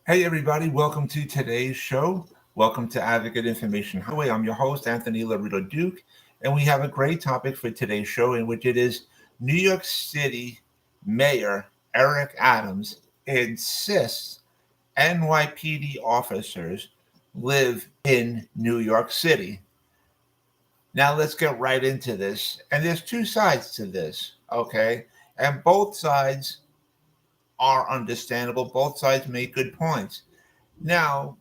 Hey, everybody, welcome to today's show. Welcome to Advocate Information Highway. I'm your host, Anthony Lorito-Duke, and we have a great topic for today's show, in which it is New York City Mayor Eric Adams insists NYPD officers live in New York City. Now, let's get right into this. And there's two sides to this, okay? And both sides are understandable, both sides make good points. Now,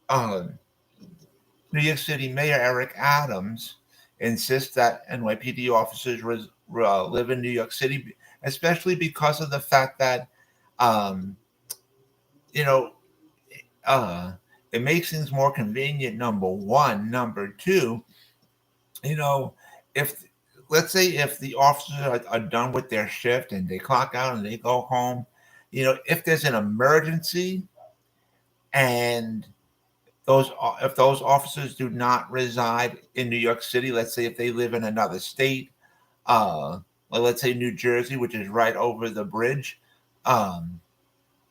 um, New York City Mayor Eric Adams insists that NYPD officers live in New York City, especially because of the fact that, um, you know, uh, it makes things more convenient. Number one, number two, you know, if let's say if the officers are done with their shift and they clock out and they go home, if there's an emergency and if those officers do not reside in New York City, let's say if they live in another state, well, let's say New Jersey, which is right over the bridge um,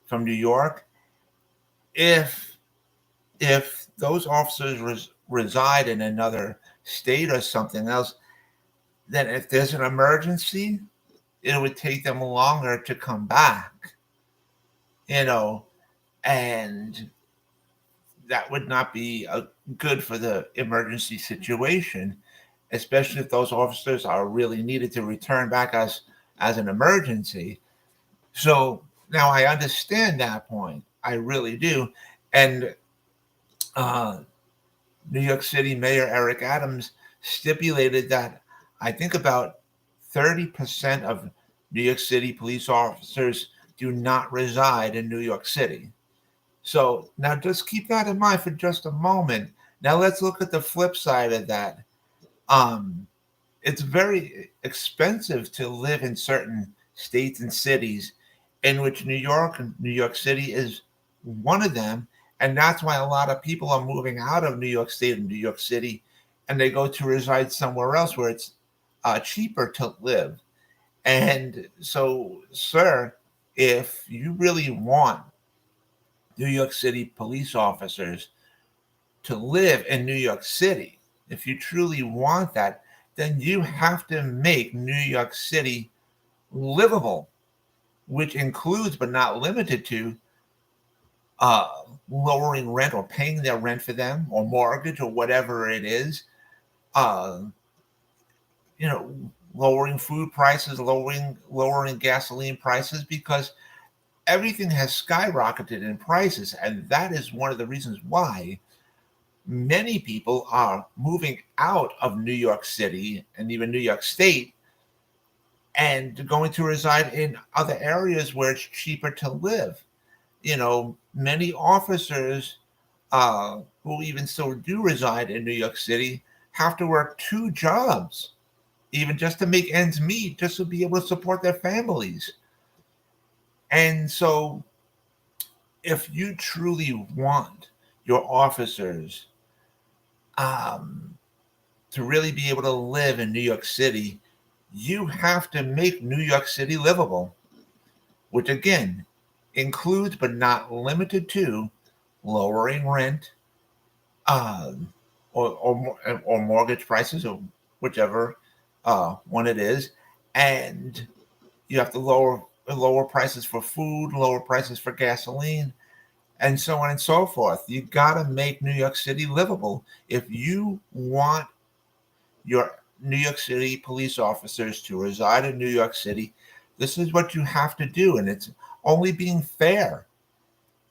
from New York, if those officers reside in another state or something else, then if there's an emergency, it would take them longer to come back, you know, and that would not be good for the emergency situation, especially if those officers are really needed to return back as an emergency. So now I understand that point. I really do. And uh, New York City Mayor Eric Adams stipulated that I think about 30% of New York City police officers do not reside in New York City. So now just keep that in mind for just a moment. Now let's look at the flip side of that. Um, it's very expensive to live in certain states and cities, in which New York City is one of them, and that's why a lot of people are moving out of New York State and New York City, and they go to reside somewhere else where it's cheaper to live. And so, sir, if you really want New York City police officers to live in New York City, if you truly want that, then you have to make New York City livable, which includes but not limited to uh, lowering rent or paying their rent for them or mortgage or whatever it is. Uh, you know, lowering food prices, lowering gasoline prices, because everything has skyrocketed in prices, and that is one of the reasons why many people are moving out of New York City and even New York State and going to reside in other areas where it's cheaper to live. Many officers who even still do reside in New York City have to work two jobs, even just to make ends meet, just to be able to support their families. And so, if you truly want your officers um, to really be able to live in New York City, you have to make New York City livable, which again includes but not limited to lowering rent, um, or mortgage prices, or whichever one it is, and you have to lower prices for food, lower prices for gasoline, and so on and so forth. You got to make New York City livable if you want your New York City police officers to reside in New York City. This is what you have to do, and it's only being fair.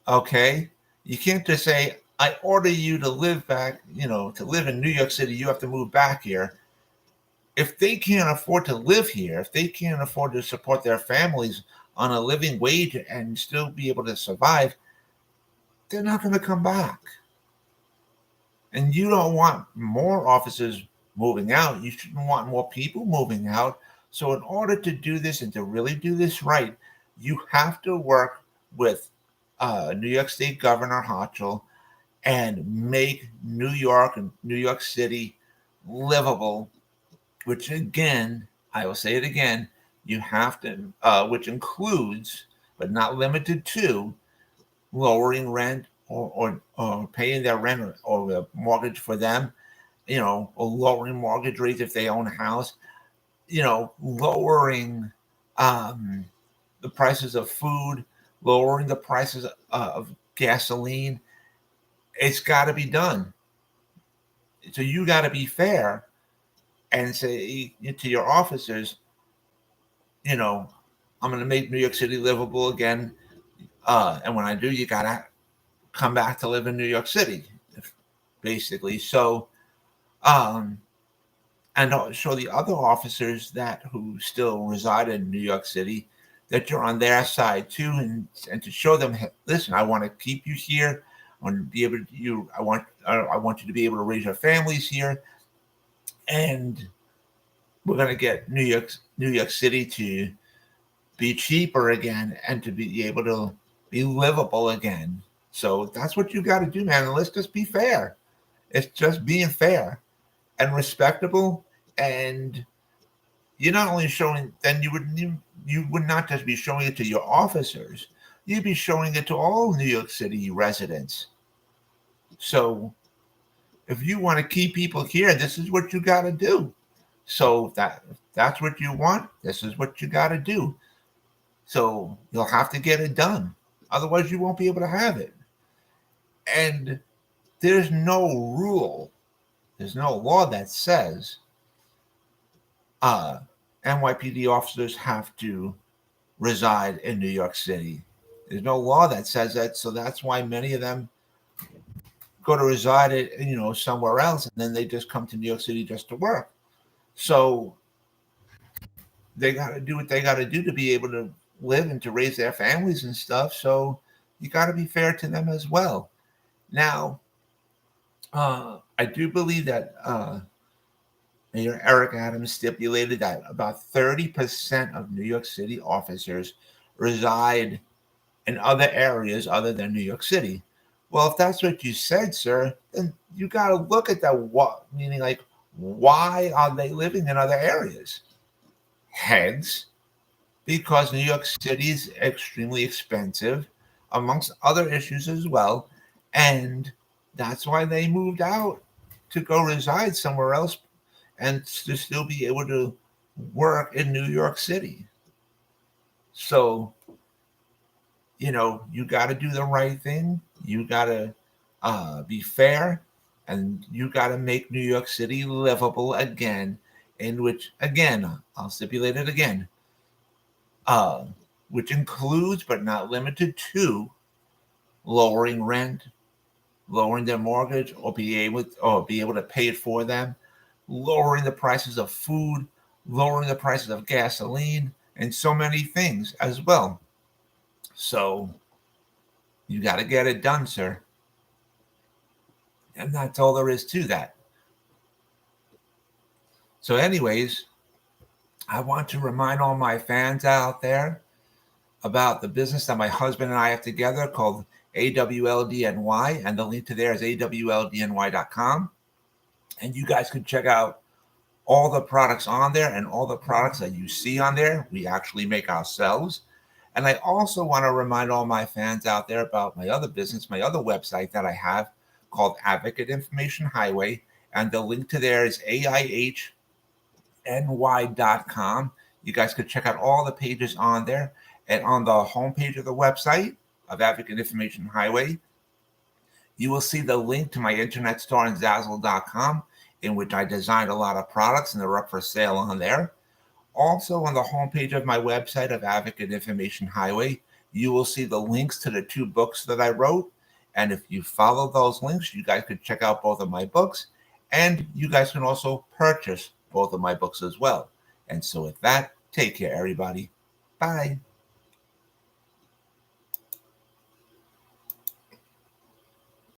Okay, you can't just say, I order you to live back, to live in New York City, you have to move back here. If they can't afford to live here, if they can't afford to support their families on a living wage and still be able to survive, they're not going to come back. And you don't want more officers moving out. You shouldn't want more people moving out. So, in order to do this and to really do this right, you have to work with New York State Governor Hochul and make New York and New York City livable, which again, I will say it again, you have to, which includes, but not limited to, lowering rent or paying their rent or the mortgage for them, or lowering mortgage rates if they own a house, lowering um, the prices of food, lowering the prices of gasoline. It's got to be done. So you got to be fair and say to your officers, I'm going to make New York City livable again. And when I do, you got to come back to live in New York City, basically. So, and show the other officers that who still reside in New York City that you're on their side too, and to show them, hey, listen, I want to keep you here. I want to be able to I want you to be able to raise your families here, and we're going to get New York City to be cheaper again and to be able to be livable again. So that's what you got to do, man. And let's just be fair. It's just being fair and respectable, and you're not only showing. Then you would not just be showing it to your officers. You'd be showing it to all New York City residents. So if you want to keep people here, this is what you got to do. So if that's what you want, this is what you got to do. So you'll have to get it done. Otherwise, you won't be able to have it. And there's no rule, there's no law that says NYPD officers have to reside in New York City. There's no law that says that. So that's why many of them go to reside at, somewhere else, and then they just come to New York City just to work. So they got to do what they got to do to be able to live and to raise their families and stuff. So you got to be fair to them as well. Now, I do believe that Mayor Eric Adams stipulated that about 30% of New York City officers reside in other areas other than New York City. Well, if that's what you said, sir, then you got to look at that. Meaning, like, why are they living in other areas? Hence, because New York City is extremely expensive, amongst other issues as well. And that's why they moved out to go reside somewhere else and to still be able to work in New York City. So, you got to do the right thing. You got to be fair, and you got to make New York City livable again, in which, again, I'll stipulate it again, which includes but not limited to lowering rent, lowering their mortgage, or be able to pay it for them, lowering the prices of food, lowering the prices of gasoline, and so many things as well. So you got to get it done, sir. And that's all there is to that. So anyways, I want to remind all my fans out there about the business that my husband and I have together called AWLDNY, and the link to there is awldny.com. And you guys can check out all the products on there, and all the products that you see on there, we actually make ourselves. And I also want to remind all my fans out there about my other business, my other website that I have called Advocate Information Highway. And the link to there is AIHNY.com. You guys could check out all the pages on there. And on the homepage of the website of Advocate Information Highway, you will see the link to my internet store on Zazzle.com, in which I designed a lot of products and they're up for sale on there. Also, on the homepage of my website of Advocate Information Highway, you will see the links to the 2 books that I wrote. And if you follow those links, you guys could check out both of my books. And you guys can also purchase both of my books as well. And so with that, take care, everybody. Bye.